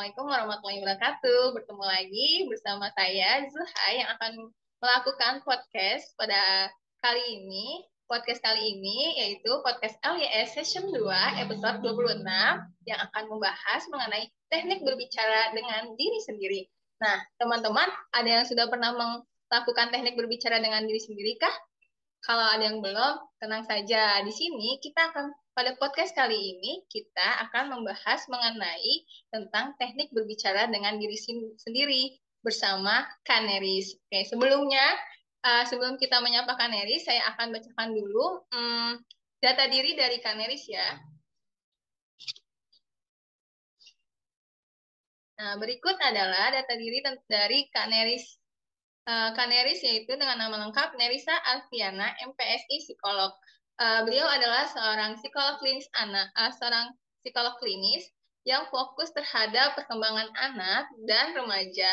Assalamualaikum warahmatullahi wabarakatuh. Bertemu lagi bersama saya Zuhai yang akan melakukan kali ini. Podcast kali ini yaitu podcast LYS Session 2 episode 26 yang akan membahas mengenai teknik berbicara dengan diri sendiri. Nah, teman-teman, ada yang sudah pernah melakukan teknik berbicara dengan diri sendiri kah? Kalau ada yang belum, tenang saja. Di sini pada podcast kali ini kita akan membahas mengenai tentang teknik berbicara dengan diri sendiri bersama Kaneris. Oke, sebelum kita menyapa Kaneris, saya akan bacakan dulu data diri dari Kaneris ya. Nah, berikut adalah data diri dari Kaneris. Kaneris yaitu dengan nama lengkap Nerisa Alfiana, MPSI psikolog. Beliau adalah seorang psikolog klinis yang fokus terhadap perkembangan anak dan remaja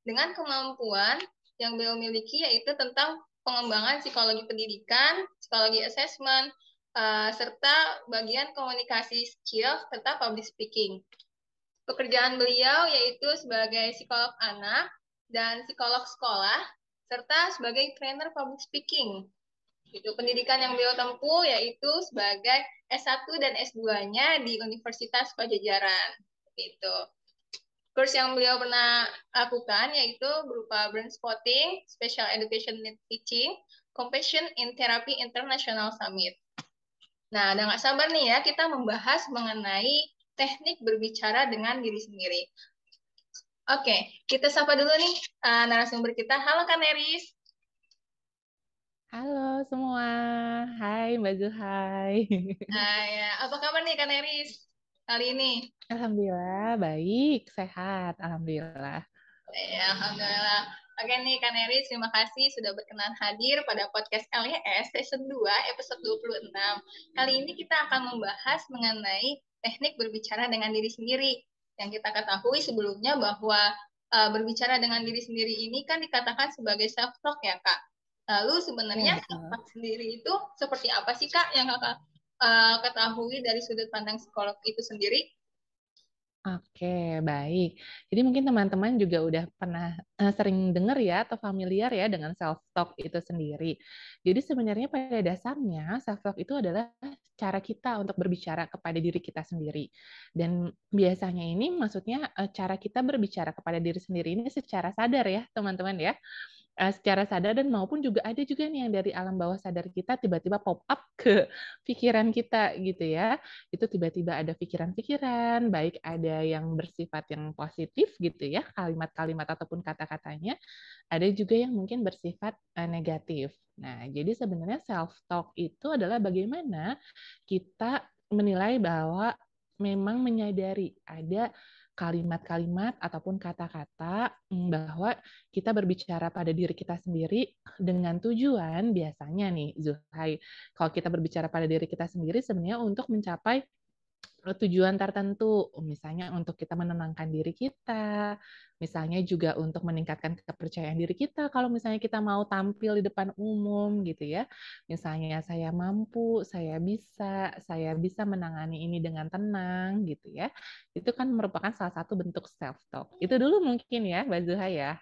dengan kemampuan yang beliau miliki yaitu tentang pengembangan psikologi pendidikan, psikologi assessment, serta bagian komunikasi skill serta public speaking. Pekerjaan beliau yaitu sebagai psikolog anak dan psikolog sekolah, serta sebagai trainer public speaking. Itu pendidikan yang beliau tempuh yaitu sebagai S1 dan S2-nya di Universitas Pajajaran. Gitu. Kurs yang beliau pernah lakukan yaitu berupa Brain Spotting, Special Education Need Teaching, Compassion in Therapy International Summit. Nah, udah nggak sabar nih ya kita membahas mengenai teknik berbicara dengan diri sendiri. Oke, kita sapa dulu nih narasumber kita. Halo Kak Neris. Halo semua, hai Mbak Zuhai. Ya. Apa kabar nih Kak Neris kali ini? Alhamdulillah baik, sehat, alhamdulillah. Ya, Alhamdulillah. Oke nih Kak Neris, terima kasih sudah berkenan hadir pada podcast LYS Season 2 episode 26. Kali ini kita akan membahas mengenai teknik berbicara dengan diri sendiri. Yang kita ketahui sebelumnya bahwa berbicara dengan diri sendiri ini kan dikatakan sebagai self-talk ya Kak. Lalu Ya sebenarnya betul. self-talk sendiri itu seperti apa sih Kak yang Kakak ketahui dari sudut pandang psikolog itu sendiri? Oke, baik. Jadi mungkin teman-teman juga udah pernah sering dengar ya atau familiar ya dengan self-talk itu sendiri. Jadi sebenarnya pada dasarnya self-talk itu adalah cara kita untuk berbicara kepada diri kita sendiri. Dan biasanya ini maksudnya cara kita berbicara kepada diri sendiri ini secara sadar ya teman-teman ya. Secara sadar dan maupun juga ada juga nih yang dari alam bawah sadar kita tiba-tiba pop up ke pikiran kita gitu ya. Itu tiba-tiba ada pikiran-pikiran, baik ada yang bersifat yang positif gitu ya, kalimat-kalimat ataupun kata-katanya, ada juga yang mungkin bersifat negatif. Nah, jadi sebenarnya self talk itu adalah bagaimana kita menilai bahwa memang menyadari ada kalimat-kalimat ataupun kata-kata bahwa kita berbicara pada diri kita sendiri dengan tujuan biasanya nih Zuhai, kalau kita berbicara pada diri kita sendiri sebenarnya untuk mencapai tujuan tertentu, misalnya untuk kita menenangkan diri kita, misalnya juga untuk meningkatkan kepercayaan diri kita kalau misalnya kita mau tampil di depan umum gitu ya. Misalnya saya bisa menangani ini dengan tenang gitu ya. Itu kan merupakan salah satu bentuk self talk. Itu dulu mungkin ya, Mbak Zuha ya.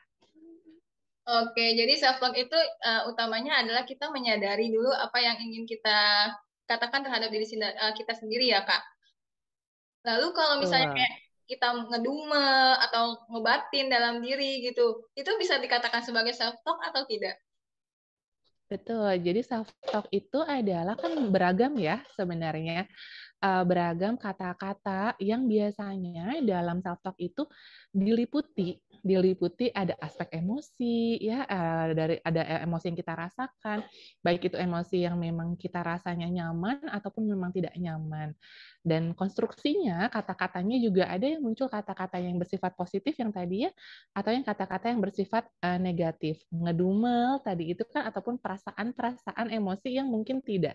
Oke, jadi self talk itu utamanya adalah kita menyadari dulu apa yang ingin kita katakan terhadap kita sendiri ya, Kak. Lalu kalau misalnya Betul. kayak kita ngedume atau ngebatin dalam diri gitu, itu bisa dikatakan sebagai self talk atau tidak? Betul. Jadi self talk itu adalah kan beragam ya sebenarnya. Beragam kata-kata yang biasanya dalam self talk itu diliputi ada aspek emosi ya, ada emosi yang kita rasakan, baik itu emosi yang memang kita rasanya nyaman ataupun memang tidak nyaman. Dan konstruksinya kata-katanya juga ada yang muncul kata-kata yang bersifat positif yang tadi ya, atau yang kata-kata yang bersifat negatif, ngedumel tadi itu kan, ataupun perasaan-perasaan emosi yang mungkin tidak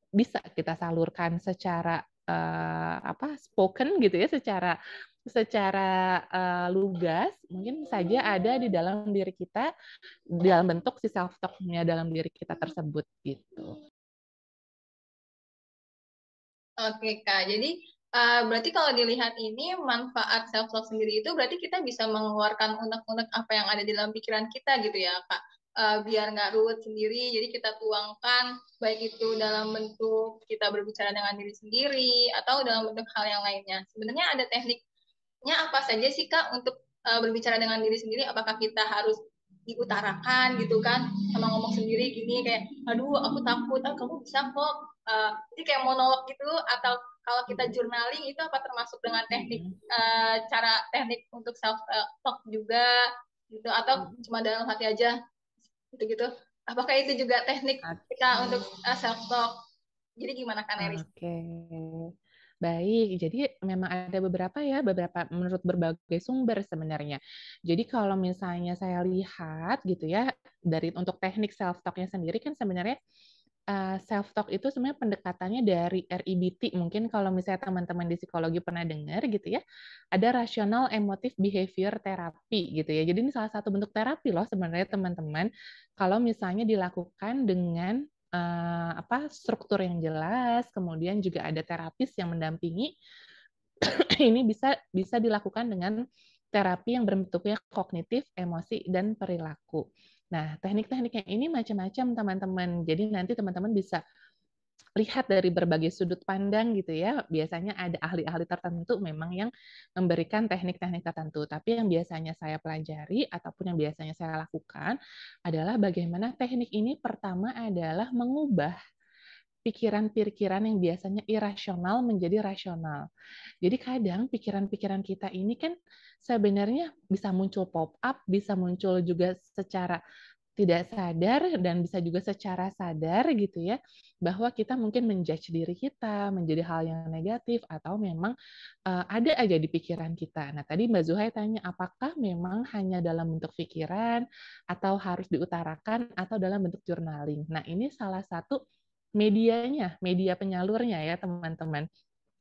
bisa kita salurkan secara spoken gitu ya, secara secara lugas, mungkin saja ada di dalam diri kita dalam bentuk si self talk-nya dalam diri kita tersebut gitu. Oke, Kak. Jadi Berarti kalau dilihat ini manfaat self talk sendiri itu berarti kita bisa mengeluarkan unek-unek apa yang ada di dalam pikiran kita gitu ya Kak. Biar nggak ruwet sendiri, jadi kita tuangkan baik itu dalam bentuk kita berbicara dengan diri sendiri atau dalam bentuk hal yang lainnya. Sebenarnya ada tekniknya apa saja sih Kak untuk berbicara dengan diri sendiri? Apakah kita harus diutarakan gitu kan sama ngomong sendiri gini kayak aduh aku takut, kamu bisa kok. Jadi kayak monolog gitu atau kalau kita journaling itu apa termasuk dengan teknik cara teknik untuk self talk juga gitu atau cuma dalam hati aja gitu-gitu. Apakah itu juga teknik kita untuk self talk? Jadi gimana Kak Neris? Oke, baik. Jadi memang ada beberapa menurut berbagai sumber sebenarnya. Jadi kalau misalnya saya lihat gitu ya, dari untuk teknik self talk-nya sendiri kan sebenarnya self talk itu sebenarnya pendekatannya dari REBT. Mungkin kalau misalnya teman-teman di psikologi pernah dengar gitu ya, ada rational emotive behavior therapy gitu ya. Jadi ini salah satu bentuk terapi loh sebenarnya teman-teman. Kalau misalnya dilakukan dengan struktur yang jelas, kemudian juga ada terapis yang mendampingi. Ini bisa bisa dilakukan dengan terapi yang berbentuknya kognitif, emosi, dan perilaku. Nah, teknik-tekniknya ini macam-macam teman-teman. Jadi nanti teman-teman bisa lihat dari berbagai sudut pandang gitu ya. Biasanya ada ahli-ahli tertentu memang yang memberikan teknik-teknik tertentu. Tapi yang biasanya saya pelajari ataupun yang biasanya saya lakukan adalah bagaimana teknik ini pertama adalah mengubah pikiran-pikiran yang biasanya irasional menjadi rasional. Jadi kadang pikiran-pikiran kita ini kan sebenarnya bisa muncul pop up, bisa muncul juga secara tidak sadar dan bisa juga secara sadar gitu ya, bahwa kita mungkin menjudge diri kita menjadi hal yang negatif atau memang ada aja di pikiran kita. Nah, tadi Mbak Zuhai tanya apakah memang hanya dalam bentuk pikiran atau harus diutarakan atau dalam bentuk journaling. Nah, ini salah satu medianya, media penyalurnya ya, teman-teman.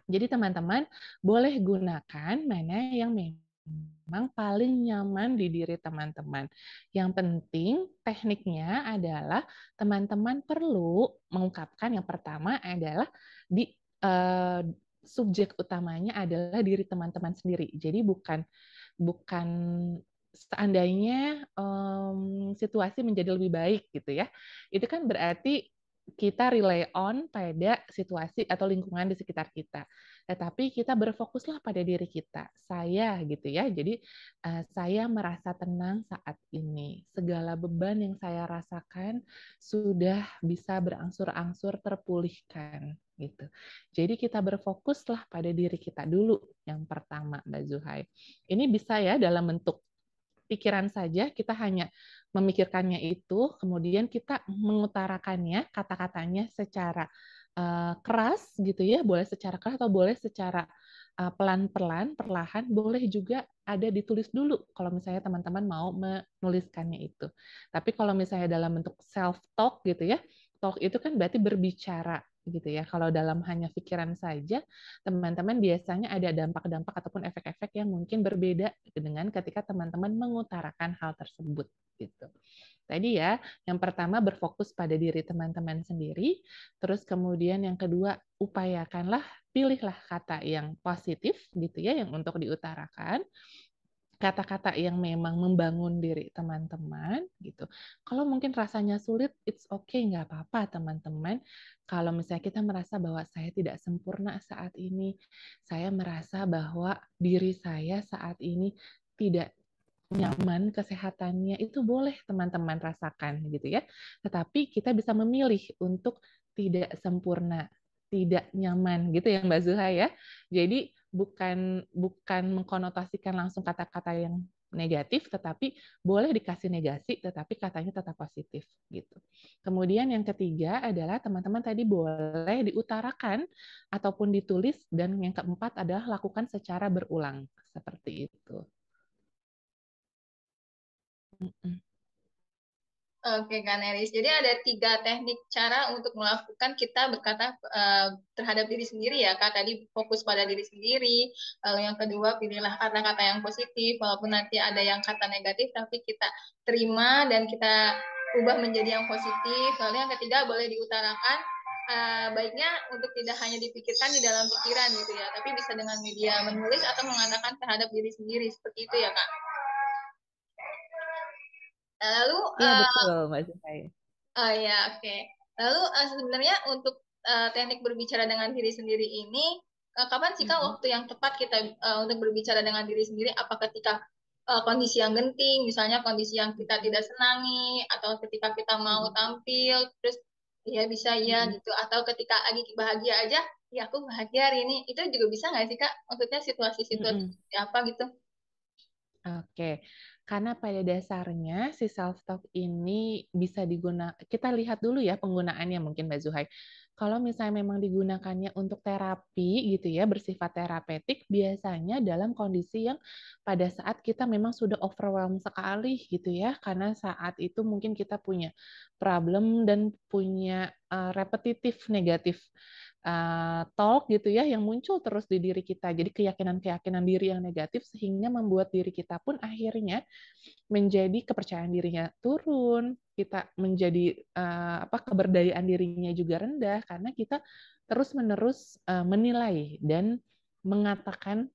Jadi teman-teman boleh gunakan mana yang memang paling nyaman di diri teman-teman. Yang penting tekniknya adalah teman-teman perlu mengungkapkan yang pertama adalah di eh, subjek utamanya adalah diri teman-teman sendiri. Jadi bukan bukan seandainya situasi menjadi lebih baik gitu ya. Itu kan berarti kita rely on pada situasi atau lingkungan di sekitar kita. Tetapi kita berfokuslah pada diri kita. Saya gitu ya. Jadi saya merasa tenang saat ini. Segala beban yang saya rasakan sudah bisa berangsur-angsur terpulihkan gitu. Jadi kita berfokuslah pada diri kita dulu yang pertama, Mbak Zuhai. Ini bisa ya dalam bentuk pikiran saja, kita hanya memikirkannya itu, kemudian kita mengutarakannya, kata-katanya secara keras gitu ya, boleh secara keras atau boleh secara pelan-pelan, perlahan, boleh juga ada ditulis dulu kalau misalnya teman-teman mau menuliskannya itu. Tapi kalau misalnya dalam bentuk self-talk gitu ya, talk itu kan berarti berbicara gitu ya. Kalau dalam hanya pikiran saja, teman-teman biasanya ada dampak-dampak ataupun efek-efek yang mungkin berbeda dengan ketika teman-teman mengutarakan hal tersebut gitu. Tadi ya, yang pertama berfokus pada diri teman-teman sendiri, terus kemudian yang kedua upayakanlah pilihlah kata yang positif gitu ya yang untuk diutarakan, kata-kata yang memang membangun diri teman-teman gitu. Kalau mungkin rasanya sulit, it's okay, nggak apa-apa teman-teman. Kalau misalnya kita merasa bahwa saya tidak sempurna saat ini, saya merasa bahwa diri saya saat ini tidak nyaman kesehatannya, itu boleh teman-teman rasakan gitu ya. Tetapi kita bisa memilih untuk tidak sempurna, tidak nyaman gitu ya Mbak Zuha ya. Jadi bukan bukan mengkonotasikan langsung kata-kata yang negatif, tetapi boleh dikasih negasi, tetapi katanya tetap positif gitu. Kemudian yang ketiga adalah teman-teman tadi boleh diutarakan ataupun ditulis, dan yang keempat adalah lakukan secara berulang seperti itu. Oke, Kak Neris. Jadi ada 3 teknik cara untuk melakukan kita berkata terhadap diri sendiri ya, Kak. Tadi fokus pada diri sendiri. Lalu yang kedua, pilihlah kata-kata yang positif. Walaupun nanti ada yang kata negatif, tapi kita terima dan kita ubah menjadi yang positif. Lalu yang ketiga, boleh diutarakan. baiknya untuk tidak hanya dipikirkan di dalam pikiran gitu ya, tapi bisa dengan media menulis atau mengatakan terhadap diri sendiri seperti itu ya Kak. Lalu Iya betul, Mbak Zuhai. oh ya oke. Lalu sebenarnya untuk teknik berbicara dengan diri sendiri ini kapan sih Kak Mm-mm. waktu yang tepat kita untuk berbicara dengan diri sendiri? Apa ketika kondisi yang genting, misalnya kondisi yang kita tidak senangi, atau ketika kita mau Mm-mm. tampil, terus ya bisa ya Mm-mm. gitu, atau ketika lagi bahagia aja, ya aku bahagia hari ini, itu juga bisa nggak sih Kak? Maksudnya situasi-situasi Mm-mm. seperti apa gitu? Oke, karena pada dasarnya si self talk ini bisa digunakan. Kita lihat dulu ya penggunaannya mungkin Mbak Zuhai. Kalau misalnya memang digunakannya untuk terapi gitu ya, bersifat terapeutik, biasanya dalam kondisi yang pada saat kita memang sudah overwhelmed sekali gitu ya, karena saat itu mungkin kita punya problem dan punya repetitif negatif talk gitu ya yang muncul terus di diri kita. Jadi keyakinan-keyakinan diri yang negatif sehingga membuat diri kita pun akhirnya menjadi kepercayaan dirinya turun, kita menjadi apa keberdayaan dirinya juga rendah karena kita terus-menerus menilai dan mengatakan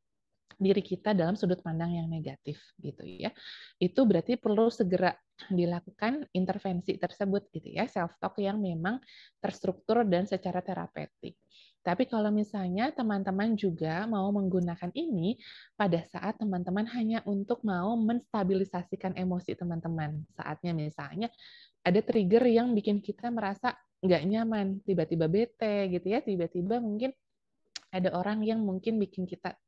diri kita dalam sudut pandang yang negatif gitu ya. Itu berarti perlu segera dilakukan intervensi tersebut gitu ya, self talk yang memang terstruktur dan secara terapeutik. Tapi kalau misalnya teman-teman juga mau menggunakan ini pada saat teman-teman hanya untuk mau menstabilisasikan emosi teman-teman. Saatnya misalnya ada trigger yang bikin kita merasa nggak nyaman, tiba-tiba bete gitu ya, tiba-tiba mungkin ada orang yang mungkin bikin kita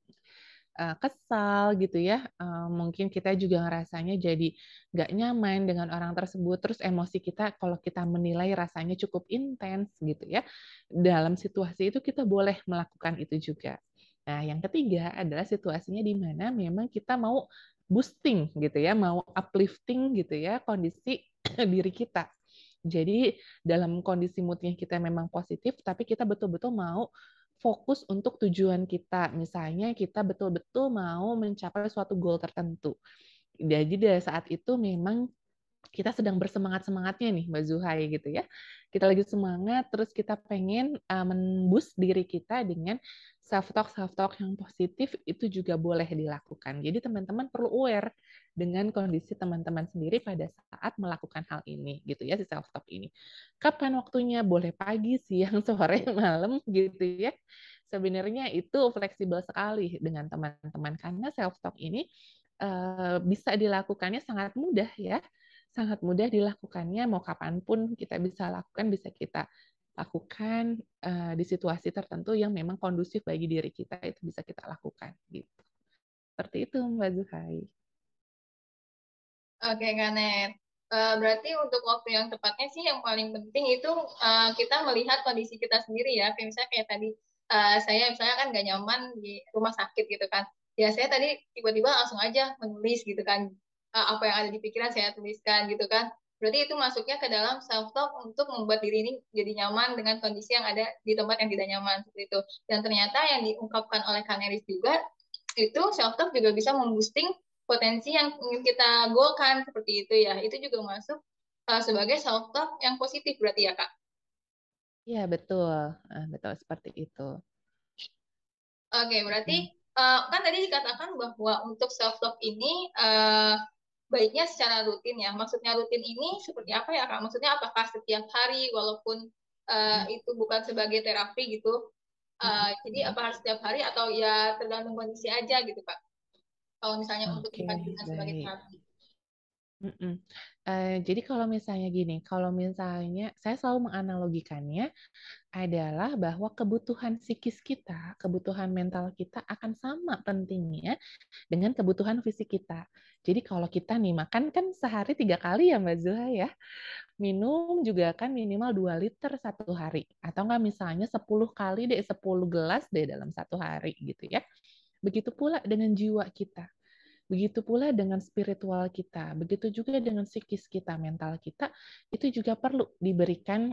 kesal gitu ya. Mungkin kita juga ngerasanya jadi nggak nyaman dengan orang tersebut. Terus emosi kita kalau kita menilai rasanya cukup intens gitu ya. Dalam situasi itu kita boleh melakukan itu juga. Nah, yang ketiga adalah situasinya di mana memang kita mau boosting gitu ya, mau uplifting gitu ya kondisi diri kita. Jadi dalam kondisi moodnya kita memang positif, tapi kita betul-betul mau fokus untuk tujuan kita. Misalnya kita betul-betul mau mencapai suatu goal tertentu. Jadi dari saat itu memang kita sedang bersemangat-semangatnya nih Mbak Zuhai gitu ya. Kita lagi semangat, terus kita pengen men-boost diri kita dengan self-talk yang positif itu juga boleh dilakukan. Jadi teman-teman perlu aware dengan kondisi teman-teman sendiri pada saat melakukan hal ini gitu ya si self-talk ini. Kapan waktunya? Boleh pagi, siang, sore, malam gitu ya. Sebenarnya itu fleksibel sekali dengan teman-teman karena self-talk ini bisa dilakukannya sangat mudah ya, sangat mudah dilakukannya mau kapanpun kita bisa lakukan, bisa kita lakukan di situasi tertentu yang memang kondusif bagi diri kita itu bisa kita lakukan gitu. Seperti itu Mbak Zuhai. Oke, Kak Net. Berarti untuk waktu yang tepatnya sih yang paling penting itu kita melihat kondisi kita sendiri ya. Kayak misalnya kayak tadi saya misalnya kan gak nyaman di rumah sakit gitu kan. Ya saya tadi tiba-tiba langsung aja menulis gitu kan. Apa yang ada di pikiran saya tuliskan gitu kan. Berarti itu masuknya ke dalam self-talk untuk membuat diri ini jadi nyaman dengan kondisi yang ada di tempat yang tidak nyaman seperti itu. Dan ternyata yang diungkapkan oleh Kaneris juga itu self-talk juga bisa memboosting potensi yang ingin kita goalkan seperti itu ya. Itu juga masuk sebagai self-talk yang positif berarti ya Kak. Iya betul. Betul seperti itu. Oke, berarti Mm. kan tadi dikatakan bahwa untuk self-talk ini baiknya secara rutin ya. Maksudnya rutin ini seperti apa ya Kak? Maksudnya apakah setiap hari walaupun itu bukan sebagai terapi gitu. Jadi apa harus setiap hari atau ya tergantung kondisi aja gitu Kak? Kalau misalnya untuk Oke, dihadirkan sebagai baik. terapi. Mm-mm. Jadi kalau misalnya gini, kalau misalnya saya selalu menganalogikannya adalah bahwa kebutuhan psikis kita, kebutuhan mental kita akan sama pentingnya dengan kebutuhan fisik kita. Jadi kalau kita nih makan kan sehari 3 kali ya Mbak Zuha ya, minum juga kan minimal 2 liter satu hari. Atau enggak misalnya 10 kali deh, 10 gelas deh dalam satu hari gitu ya. Begitu pula dengan jiwa kita. Begitu pula dengan spiritual kita, begitu juga dengan psikis kita, mental kita, itu juga perlu diberikan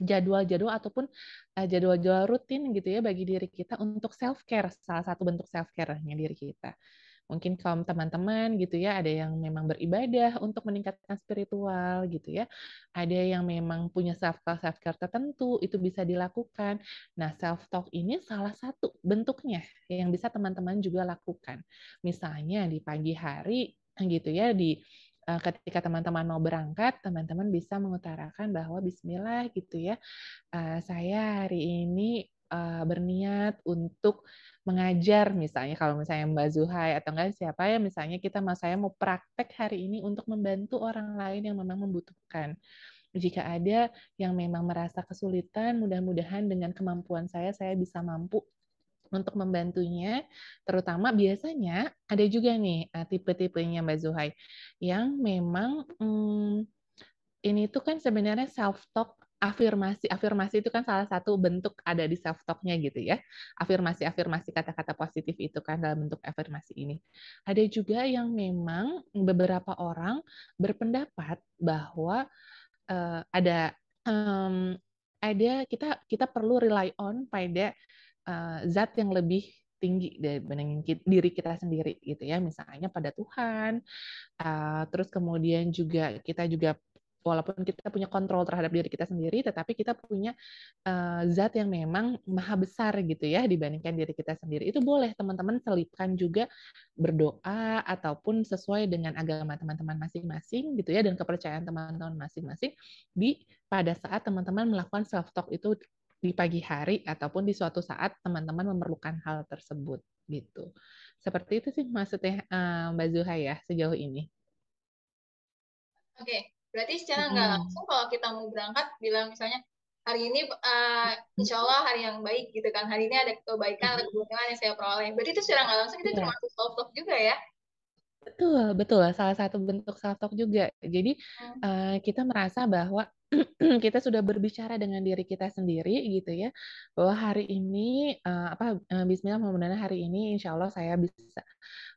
jadwal-jadwal ataupun jadwal-jadwal rutin gitu ya bagi diri kita untuk self care, salah satu bentuk self care-nya diri kita. Mungkin kaum teman-teman gitu ya, ada yang memang beribadah untuk meningkatkan spiritual gitu ya. Ada yang memang punya self-care tertentu, itu bisa dilakukan. Nah, self-talk ini salah satu bentuknya yang bisa teman-teman juga lakukan. Misalnya di pagi hari gitu ya, ketika teman-teman mau berangkat, teman-teman bisa mengutarakan bahwa Bismillah gitu ya, saya hari ini berniat untuk mengajar misalnya kalau misalnya Mbak Zuhai atau enggak siapa ya misalnya saya mau praktek hari ini untuk membantu orang lain yang memang membutuhkan. Jika ada yang memang merasa kesulitan, mudah-mudahan dengan kemampuan saya bisa mampu untuk membantunya. Terutama biasanya ada juga nih tipe-tipenya Mbak Zuhai yang memang ini tuh kan sebenarnya self talk afirmasi. Afirmasi itu kan salah satu bentuk ada di self talk-nya gitu ya. Afirmasi-afirmasi kata-kata positif itu kan dalam bentuk afirmasi ini. Ada juga yang memang beberapa orang berpendapat bahwa ada ada kita perlu rely on pada zat yang lebih tinggi dibanding diri kita sendiri gitu ya, misalnya pada Tuhan. Terus kemudian juga kita juga walaupun kita punya kontrol terhadap diri kita sendiri, tetapi kita punya zat yang memang maha besar gitu ya dibandingkan diri kita sendiri. Itu boleh teman-teman selipkan juga berdoa ataupun sesuai dengan agama teman-teman masing-masing gitu ya dan kepercayaan teman-teman masing-masing pada saat teman-teman melakukan self talk itu di pagi hari ataupun di suatu saat teman-teman memerlukan hal tersebut gitu. Seperti itu sih maksudnya Mbak Zuha ya sejauh ini. Oke, berarti secara nggak Hmm. langsung kalau kita mau berangkat bilang misalnya hari ini insya Allah hari yang baik gitu kan. Hari ini ada kebaikan, ada keberuntungan yang saya peroleh. Berarti itu secara nggak langsung itu Iya, termasuk self talk juga ya. betul, betul. Salah satu bentuk self talk juga. Jadi Hmm. kita merasa bahwa kita sudah berbicara dengan diri kita sendiri gitu ya, bahwa hari ini Bismillah mudah-mudahan hari ini Insya Allah saya bisa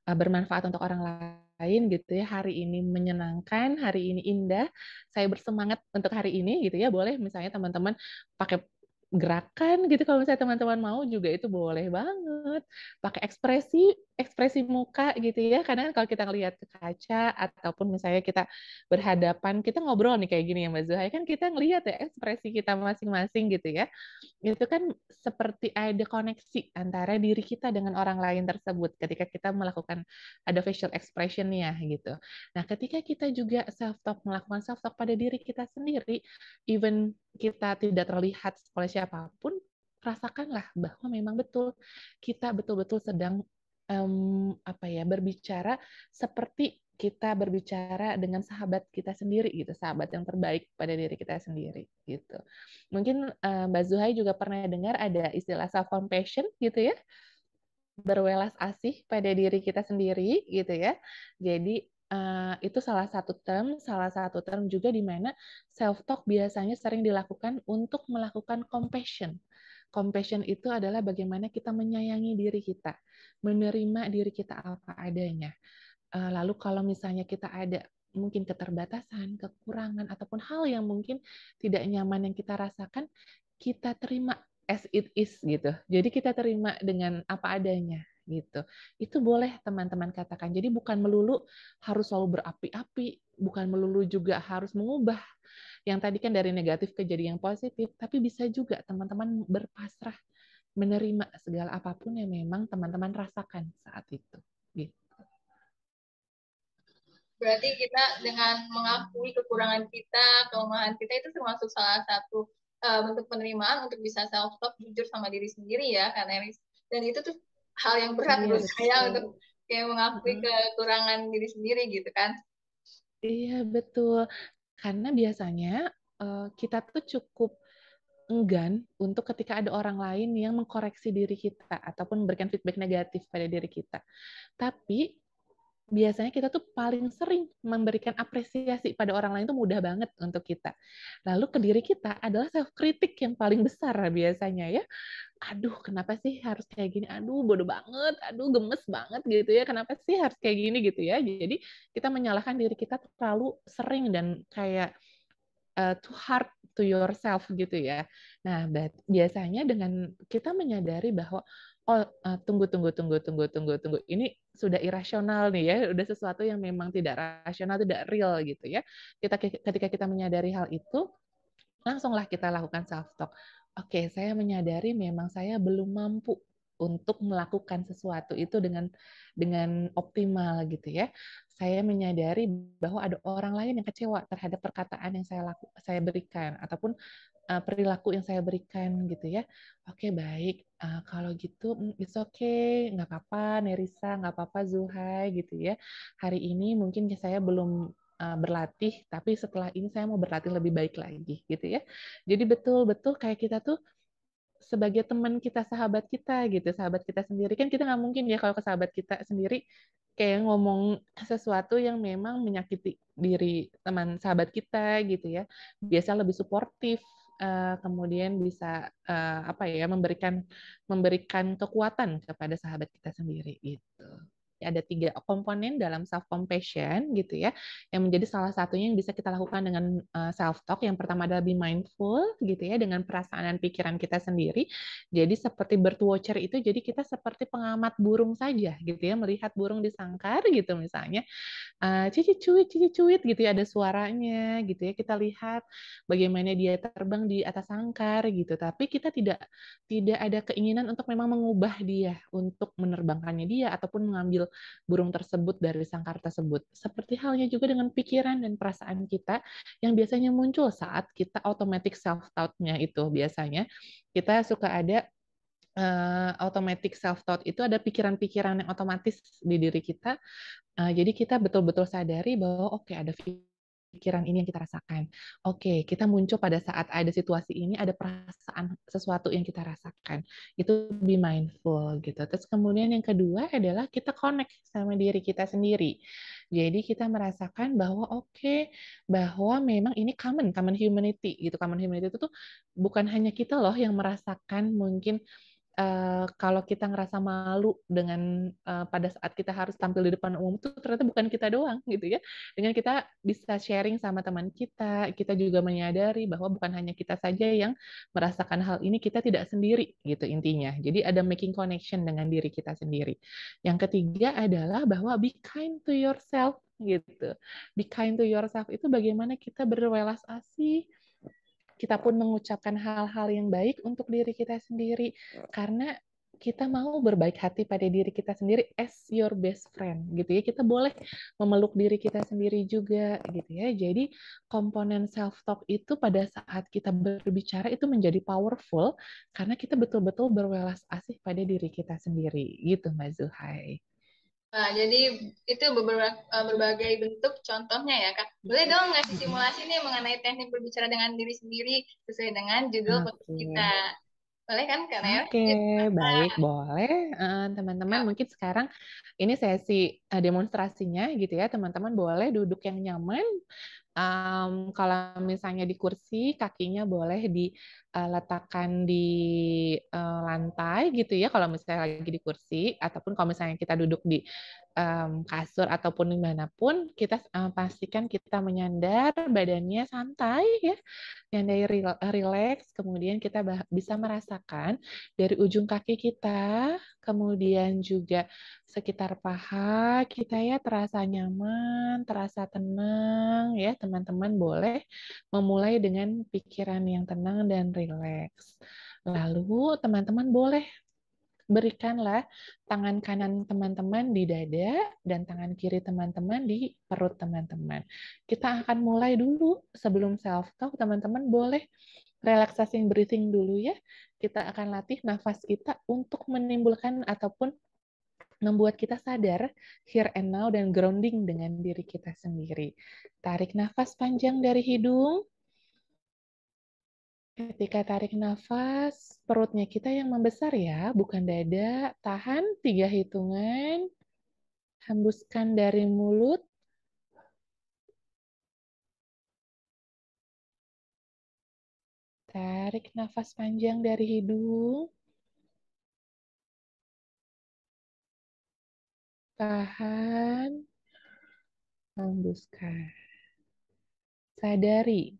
bermanfaat untuk orang lain gitu ya. Hari ini menyenangkan, hari ini indah. Saya bersemangat untuk hari ini gitu ya. Boleh misalnya teman-teman pakai gerakan gitu kalau misalnya teman-teman mau juga itu boleh banget. Pakai ekspresi muka gitu ya. Karena kan kalau kita ngelihat ke kaca ataupun misalnya kita berhadapan, kita ngobrol nih kayak gini ya Mbak Zuhai, kan kita ngelihat ya ekspresi kita masing-masing gitu ya. Itu kan seperti ada koneksi antara diri kita dengan orang lain tersebut ketika kita melakukan ada facial expression-nya gitu. Nah, ketika kita juga melakukan self talk pada diri kita sendiri, even kita tidak terlihat oleh siapapun, rasakanlah bahwa memang betul kita betul-betul sedang berbicara seperti kita berbicara dengan sahabat kita sendiri gitu, sahabat yang terbaik pada diri kita sendiri gitu. Mungkin Mbak Zuhai juga pernah dengar ada istilah self compassion gitu ya, berwelas asih pada diri kita sendiri gitu ya. Jadi itu salah satu term juga di mana self talk biasanya sering dilakukan untuk melakukan compassion. Compassion itu adalah bagaimana kita menyayangi diri kita, menerima diri kita apa adanya. Lalu kalau misalnya kita ada mungkin keterbatasan, kekurangan, ataupun hal yang mungkin tidak nyaman yang kita rasakan, kita terima as it is gitu. Jadi kita terima dengan apa adanya gitu. Itu boleh teman-teman katakan. Jadi bukan melulu harus selalu berapi-api, bukan melulu juga harus mengubah yang tadi kan dari negatif ke jadi yang positif, tapi bisa juga teman-teman berpasrah menerima segala apapun yang memang teman-teman rasakan saat itu. Gitu. Berarti kita dengan mengakui kekurangan kita, kelemahan kita itu termasuk salah satu bentuk penerimaan untuk bisa self talk jujur sama diri sendiri ya, karena dan itu tuh hal yang berat Iya menurut saya betul. untuk kayak mengakui Heeh. kekurangan diri sendiri gitu kan. Iya betul. Karena biasanya kita tuh cukup enggan untuk ketika ada orang lain yang mengkoreksi diri kita ataupun memberikan feedback negatif pada diri kita. Tapi biasanya kita tuh paling sering memberikan apresiasi pada orang lain tuh mudah banget untuk kita. Lalu ke diri kita adalah self kritik yang paling besar biasanya ya. Aduh, kenapa sih harus kayak gini? Aduh, bodoh banget. Aduh, gemes banget gitu ya. Kenapa sih harus kayak gini gitu ya? Jadi kita menyalahkan diri kita terlalu sering dan kayak too hard to yourself gitu ya. Nah, biasanya dengan kita menyadari bahwa oh, tunggu, tunggu, tunggu, tunggu, tunggu, tunggu. Ini sudah irasional nih ya, udah sesuatu yang memang tidak rasional, tidak real gitu ya. Ketika kita menyadari hal itu, langsunglah kita lakukan self talk. Oke, saya menyadari memang saya belum mampu untuk melakukan sesuatu itu dengan optimal gitu ya. Saya menyadari bahwa ada orang lain yang kecewa terhadap perkataan yang saya berikan ataupun perilaku yang saya berikan gitu ya. Oke, baik. Kalau gitu, it's okay, nggak apa-apa, Nerissa, nggak apa-apa, Zuhai gitu ya. Hari ini mungkin saya belum berlatih, tapi setelah ini saya mau berlatih lebih baik lagi gitu ya. Jadi betul-betul kayak kita tuh sebagai teman kita, sahabat kita gitu, sahabat kita sendiri kan kita nggak mungkin ya kalau ke sahabat kita sendiri kayak ngomong sesuatu yang memang menyakiti diri teman sahabat kita gitu ya. Biasa lebih suportif, kemudian bisa apa ya memberikan memberikan kekuatan kepada sahabat kita sendiri gitu. Ada 3 komponen dalam self compassion gitu ya, yang menjadi salah satunya yang bisa kita lakukan dengan self talk. Yang pertama adalah be mindful gitu ya, dengan perasaan dan pikiran kita sendiri. Jadi seperti bird watcher itu, jadi kita seperti pengamat burung saja gitu ya, melihat burung di sangkar gitu misalnya, cici cuit gitu ya, ada suaranya gitu ya, kita lihat bagaimana dia terbang di atas sangkar gitu, tapi kita tidak tidak ada keinginan untuk memang mengubah dia untuk menerbangkannya dia ataupun mengambil burung tersebut dari sangkar tersebut. Seperti halnya juga dengan pikiran dan perasaan kita yang biasanya muncul saat kita automatic self thought-nya itu. Biasanya kita suka ada automatic self thought, itu ada pikiran-pikiran yang otomatis di diri kita. Jadi kita betul-betul sadari bahwa oke, ada pikiran ini yang kita rasakan. Oke, kita muncul pada saat ada situasi ini, ada perasaan sesuatu yang kita rasakan. Itu be mindful gitu. Terus kemudian yang kedua adalah kita connect sama diri kita sendiri. Jadi kita merasakan bahwa oke, bahwa memang ini common humanity gitu. Common humanity itu tuh bukan hanya kita loh yang merasakan mungkin kalau kita ngerasa malu dengan pada saat kita harus tampil di depan umum tuh ternyata bukan kita doang gitu ya. Dengan kita bisa sharing sama teman kita juga menyadari bahwa bukan hanya kita saja yang merasakan hal ini, kita tidak sendiri gitu intinya. Jadi ada making connection dengan diri kita sendiri. Yang ketiga adalah bahwa be kind to yourself gitu. Be kind to yourself itu bagaimana kita berwelas asih, kita pun mengucapkan hal-hal yang baik untuk diri kita sendiri, karena kita mau berbaik hati pada diri kita sendiri as your best friend gitu ya. Kita boleh memeluk diri kita sendiri juga gitu ya. Jadi komponen self talk itu pada saat kita berbicara itu menjadi powerful karena kita betul-betul berwelas asih pada diri kita sendiri gitu Mbak Zuhai. Nah, jadi itu berbagai bentuk contohnya ya, Kak. Boleh dong ngasih simulasi nih mengenai teknik berbicara dengan diri sendiri sesuai dengan judul podcast kita. Oke. Boleh kan, Kak Nel? Oke, baik, boleh. Teman-teman, Kak. mungkin sekarang ini sesi demonstrasinya gitu ya. Teman-teman boleh duduk yang nyaman. Kalau misalnya di kursi, kakinya boleh diletakkan di lantai gitu ya. Kalau misalnya lagi di kursi, ataupun kalau misalnya kita duduk di kasur ataupun dimanapun, kita pastikan kita menyandar, badannya santai ya, nyandai rileks, kemudian kita bisa merasakan dari ujung kaki kita, kemudian juga sekitar paha kita ya terasa nyaman, terasa tenang ya. Teman-teman boleh memulai dengan pikiran yang tenang dan rileks. Lalu teman-teman boleh berikanlah tangan kanan teman-teman di dada dan tangan kiri teman-teman di perut teman-teman. Kita akan mulai dulu sebelum self talk, teman-teman boleh relaxing breathing dulu ya. Kita akan latih nafas kita untuk menimbulkan ataupun membuat kita sadar here and now dan grounding dengan diri kita sendiri. Tarik nafas panjang dari hidung. Ketika tarik nafas, perutnya kita yang membesar ya, bukan dada. Tahan 3 hitungan. Hembuskan dari mulut. Tarik nafas panjang dari hidung. Tahan. Hembuskan. Sadari.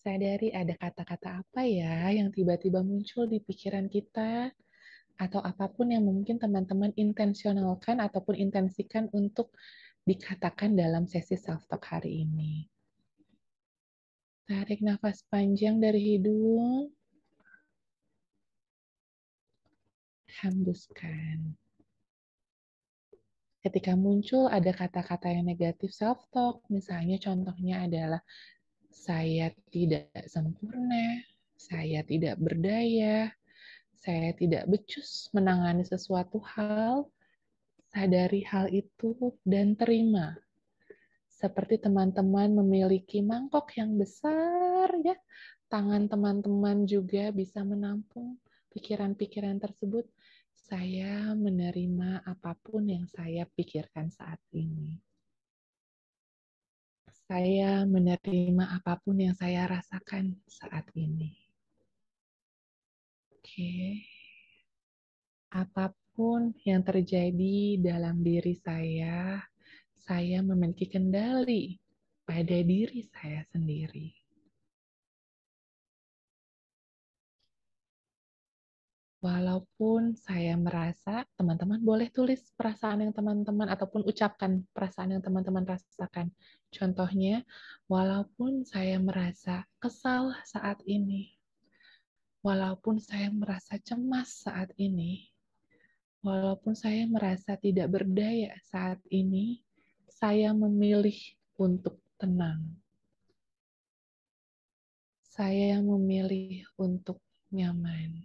Sadari ada kata-kata apa ya yang tiba-tiba muncul di pikiran kita. atau apapun yang mungkin teman-teman intensionalkan ataupun intensikan untuk dikatakan dalam sesi self-talk hari ini. Tarik nafas panjang dari hidung, hembuskan. Ketika muncul ada kata-kata yang negatif self-talk, misalnya contohnya adalah saya tidak sempurna, saya tidak berdaya, saya tidak becus menangani sesuatu hal, sadari hal itu dan terima. Seperti teman-teman memiliki mangkok yang besar, ya, tangan teman-teman juga bisa menampung pikiran-pikiran tersebut. Saya menerima apapun yang saya pikirkan saat ini. Saya menerima apapun yang saya rasakan saat ini. Oke. Apapun yang terjadi dalam diri saya memiliki kendali pada diri saya sendiri. Walaupun saya merasa, teman-teman boleh tulis perasaan yang teman-teman ataupun ucapkan perasaan yang teman-teman rasakan. Contohnya, walaupun saya merasa kesal saat ini, walaupun saya merasa cemas saat ini, walaupun saya merasa tidak berdaya saat ini, saya memilih untuk tenang. Saya memilih untuk nyaman.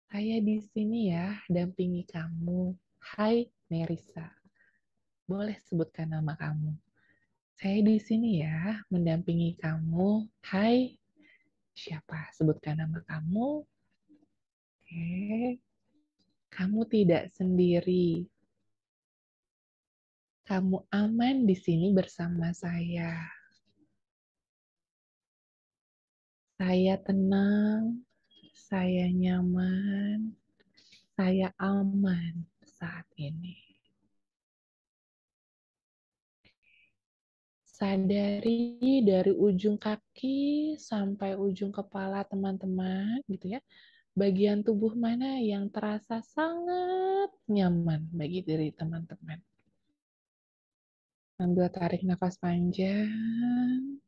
Saya di sini ya, dampingi kamu. Hai, Nerissa. Boleh sebutkan nama kamu. Saya di sini ya, mendampingi kamu. Hai, siapa? Sebutkan nama kamu. Oke. Kamu tidak sendiri. Kamu aman di sini bersama saya. Saya tenang, saya nyaman, saya aman saat ini. Sadari dari ujung kaki sampai ujung kepala teman-teman, gitu ya. Bagian tubuh mana yang terasa sangat nyaman bagi diri teman-teman. Ambil tarik nafas panjang.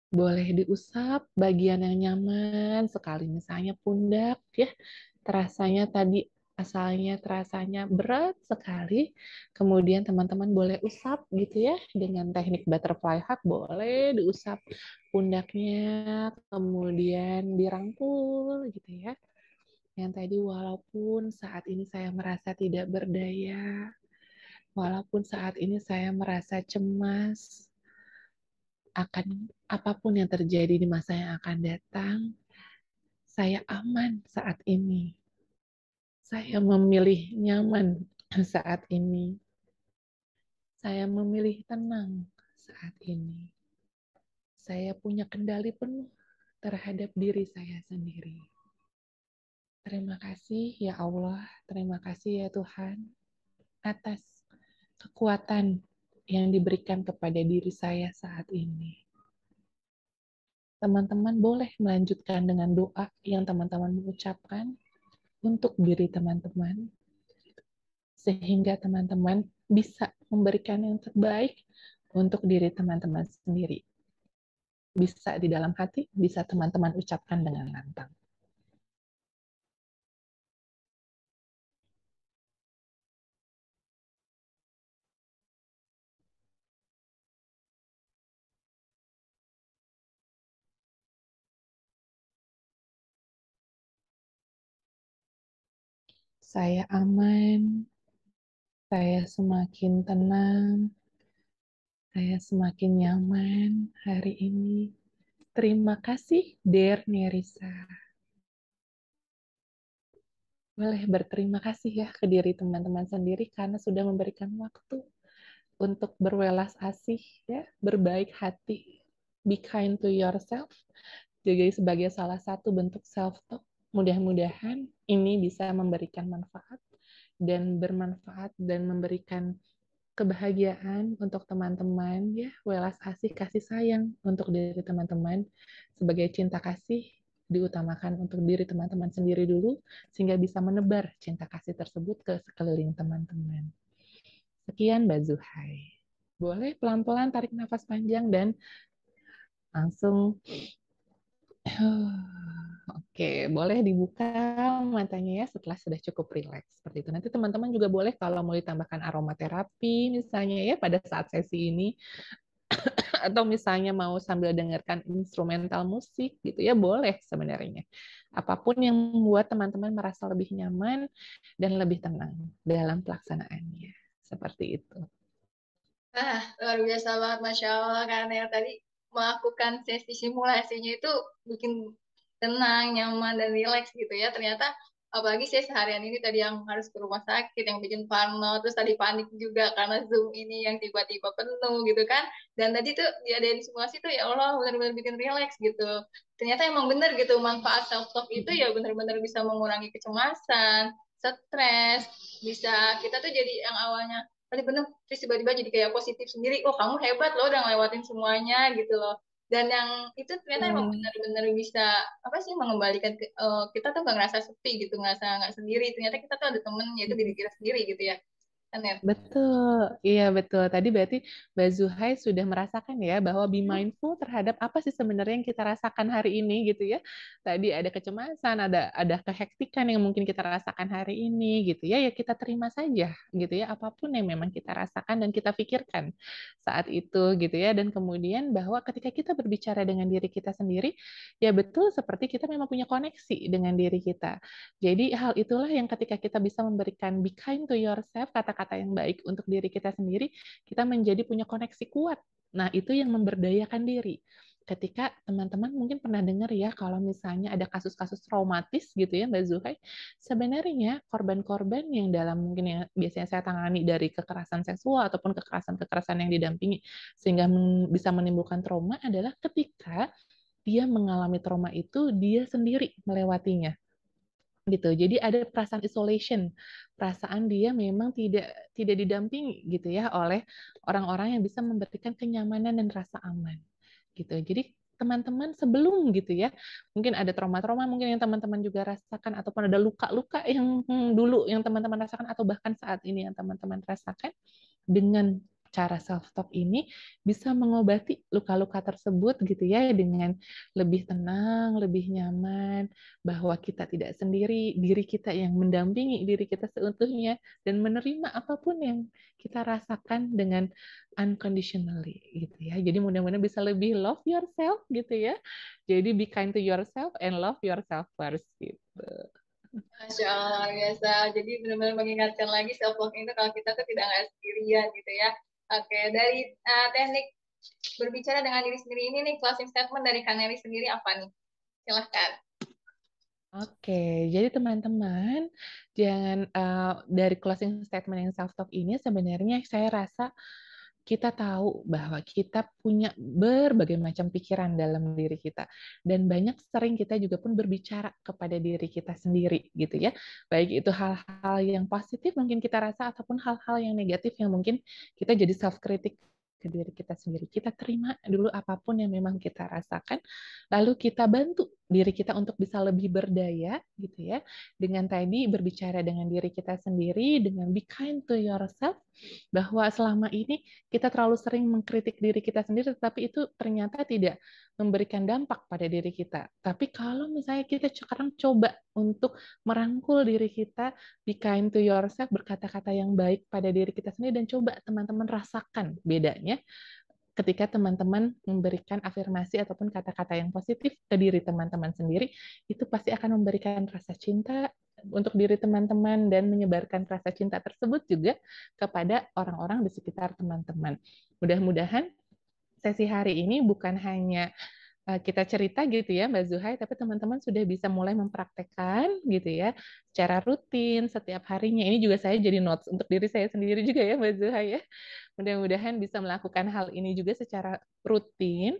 Boleh diusap bagian yang nyaman sekali, misalnya pundak ya. Terasanya tadi asalnya terasanya berat sekali. Kemudian teman-teman boleh usap gitu ya dengan teknik butterfly hug, boleh diusap pundaknya, kemudian dirangkul gitu ya. Yang tadi walaupun saat ini saya merasa tidak berdaya, walaupun saat ini saya merasa cemas akan apapun yang terjadi di masa yang akan datang, saya aman saat ini. Saya memilih nyaman saat ini. Saya memilih tenang saat ini. Saya punya kendali penuh terhadap diri saya sendiri. Terima kasih ya Allah, terima kasih ya Tuhan atas kekuatan yang diberikan kepada diri saya saat ini. Teman-teman boleh melanjutkan dengan doa yang teman-teman mengucapkan untuk diri teman-teman, sehingga teman-teman bisa memberikan yang terbaik untuk diri teman-teman sendiri. Bisa di dalam hati, bisa teman-teman ucapkan dengan lantang. Saya aman, saya semakin tenang, saya semakin nyaman hari ini. Terima kasih, Dear Nerissa. Boleh berterima kasih ya ke diri teman-teman sendiri karena sudah memberikan waktu untuk berwelas asih, ya, berbaik hati. Be kind to yourself. Jadi sebagai salah satu bentuk self-talk, mudah-mudahan ini bisa memberikan manfaat dan bermanfaat dan memberikan kebahagiaan untuk teman-teman, ya, welas asih kasih sayang untuk diri teman-teman. Sebagai cinta kasih diutamakan untuk diri teman-teman sendiri dulu, sehingga bisa menebar cinta kasih tersebut ke sekeliling teman-teman. Sekian Mbak Zuhai. Boleh pelan-pelan tarik nafas panjang dan langsung Oke, boleh dibuka matanya ya setelah sudah cukup rileks seperti itu. Nanti teman-teman juga boleh kalau mau ditambahkan aromaterapi misalnya ya pada saat sesi ini, atau misalnya mau sambil dengarkan instrumental musik gitu ya, boleh sebenarnya. Apapun yang membuat teman-teman merasa lebih nyaman dan lebih tenang dalam pelaksanaannya. Seperti itu. Luar biasa banget, Masya Allah. Karena yang tadi melakukan sesi simulasinya itu bikin tenang, nyaman, dan rileks gitu ya. Ternyata, apalagi saya seharian ini tadi yang harus ke rumah sakit, yang bikin parno, terus tadi panik juga karena Zoom ini yang tiba-tiba penuh gitu kan. Dan tadi tuh diadain simulasi tuh, ya Allah, benar-benar bikin rileks gitu. Ternyata emang bener gitu, manfaat self-talk itu ya benar-benar bisa mengurangi kecemasan, stres, bisa kita tuh jadi yang awalnya tadi bener terus tiba-tiba jadi kayak positif sendiri, oh kamu hebat loh udah ngelewatin semuanya gitu loh. Dan yang itu ternyata emang benar-benar bisa apa sih mengembalikan kita tuh nggak ngerasa sepi gitu, ngerasa nggak sendiri, ternyata kita tuh ada temen yaitu diri kita sendiri gitu ya kan ya. Betul, iya betul. Tadi berarti Mbak Zuhai sudah merasakan ya bahwa be mindful terhadap apa sih sebenarnya yang kita rasakan hari ini gitu ya. Tadi ada kecemasan, ada kehektikan yang mungkin kita rasakan hari ini gitu ya. Ya kita terima saja gitu ya apapun yang memang kita rasakan dan kita pikirkan saat itu gitu ya. Dan kemudian bahwa ketika kita berbicara dengan diri kita sendiri, ya betul seperti kita memang punya koneksi dengan diri kita. Jadi hal itulah yang ketika kita bisa memberikan be kind to yourself, kata-kata yang baik untuk diri kita sendiri, kita menjadi punya koneksi kuat. Nah, itu yang memberdayakan diri. Ketika teman-teman mungkin pernah dengar ya, kalau misalnya ada kasus-kasus traumatis gitu ya Mbak Zuhai, sebenarnya korban-korban yang dalam mungkin yang biasanya saya tangani dari kekerasan seksual ataupun kekerasan-kekerasan yang didampingi sehingga bisa menimbulkan trauma adalah ketika dia mengalami trauma itu dia sendiri melewatinya gitu. Jadi ada perasaan isolation, perasaan dia memang tidak didampingi gitu ya oleh orang-orang yang bisa memberikan kenyamanan dan rasa aman gitu. Jadi teman-teman sebelum gitu ya, mungkin ada trauma-trauma mungkin yang teman-teman juga rasakan ataupun ada luka-luka yang dulu yang teman-teman rasakan atau bahkan saat ini yang teman-teman rasakan, dengan cara self talk ini bisa mengobati luka-luka tersebut gitu ya dengan lebih tenang, lebih nyaman, bahwa kita tidak sendiri, diri kita yang mendampingi diri kita seutuhnya dan menerima apapun yang kita rasakan dengan unconditionally gitu ya. Jadi mudah-mudahan bisa lebih love yourself gitu ya. Jadi be kind to yourself and love yourself first gitu. Masya Allah luar biasa. Jadi benar-benar mengingatkan lagi self love itu kalau kita tuh tidak nggak sendirian gitu ya. Oke, dari teknik berbicara dengan diri sendiri ini nih, closing statement dari Kaneri sendiri apa nih? Silahkan. Oke, jadi teman-teman, jangan dari closing statement yang self talk ini sebenarnya saya rasa kita tahu bahwa kita punya berbagai macam pikiran dalam diri kita dan banyak sering kita juga pun berbicara kepada diri kita sendiri gitu ya. Baik itu hal-hal yang positif mungkin kita rasa ataupun hal-hal yang negatif yang mungkin kita jadi self kritik ke diri kita sendiri. Kita terima dulu apapun yang memang kita rasakan, lalu kita bantu diri kita untuk bisa lebih berdaya gitu ya. Dengan tadi berbicara dengan diri kita sendiri, dengan be kind to yourself, bahwa selama ini kita terlalu sering mengkritik diri kita sendiri, tetapi itu ternyata tidak memberikan dampak pada diri kita. Tapi kalau misalnya kita sekarang coba untuk merangkul diri kita, be kind to yourself, berkata-kata yang baik pada diri kita sendiri, dan coba teman-teman rasakan bedanya ketika teman-teman memberikan afirmasi ataupun kata-kata yang positif ke diri teman-teman sendiri, itu pasti akan memberikan rasa cinta untuk diri teman-teman dan menyebarkan rasa cinta tersebut juga kepada orang-orang di sekitar teman-teman. Mudah-mudahan sesi hari ini bukan hanya kita cerita gitu ya Mbak Zuhai, tapi teman-teman sudah bisa mulai mempraktekkan gitu ya secara rutin setiap harinya. Ini juga saya jadi notes untuk diri saya sendiri juga ya Mbak Zuhai ya. Mudah-mudahan bisa melakukan hal ini juga secara rutin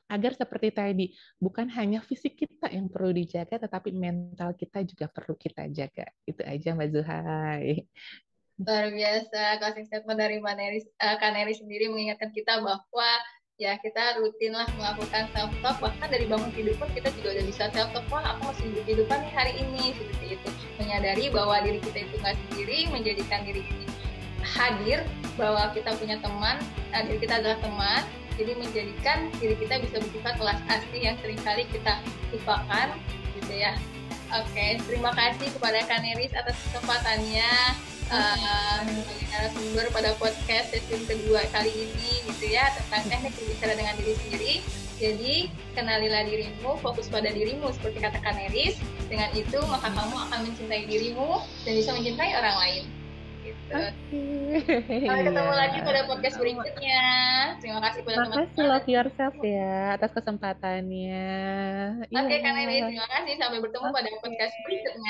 agar seperti tadi, bukan hanya fisik kita yang perlu dijaga, tetapi mental kita juga perlu kita jaga. Itu aja Mbak Zuhai. Luar biasa, closing statement dari Kak Neri sendiri mengingatkan kita bahwa ya kita rutinlah melakukan self talk, bahkan dari bangun tidur pun kita juga udah bisa self talk, wah aku masih hidup kehidupan nih hari ini, seperti itu. Menyadari bahwa diri kita itu nggak sendiri, menjadikan diri ini hadir, bahwa kita punya teman, diri kita adalah teman, jadi menjadikan diri kita bisa bersifat kelas asli yang seringkali kita lupakan, gitu ya. Oke, terima kasih kepada Kak Neris atas kesempatannya sebagai narasumber pada podcast sesi kedua kali ini gitu ya, tentang teknik berbicara dengan diri sendiri. Jadi, kenalilah dirimu, fokus pada dirimu seperti kata Kak Neris. Dengan itu, maka kamu akan mencintai dirimu dan bisa mencintai orang lain. Gitu. Sampai ketemu lagi pada podcast berikutnya. Terima kasih pada teman-teman. Makasih love yourself ya atas kesempatannya. Iya. Oke, Kak Neris, terima kasih. Sampai bertemu pada Oke. podcast berikutnya.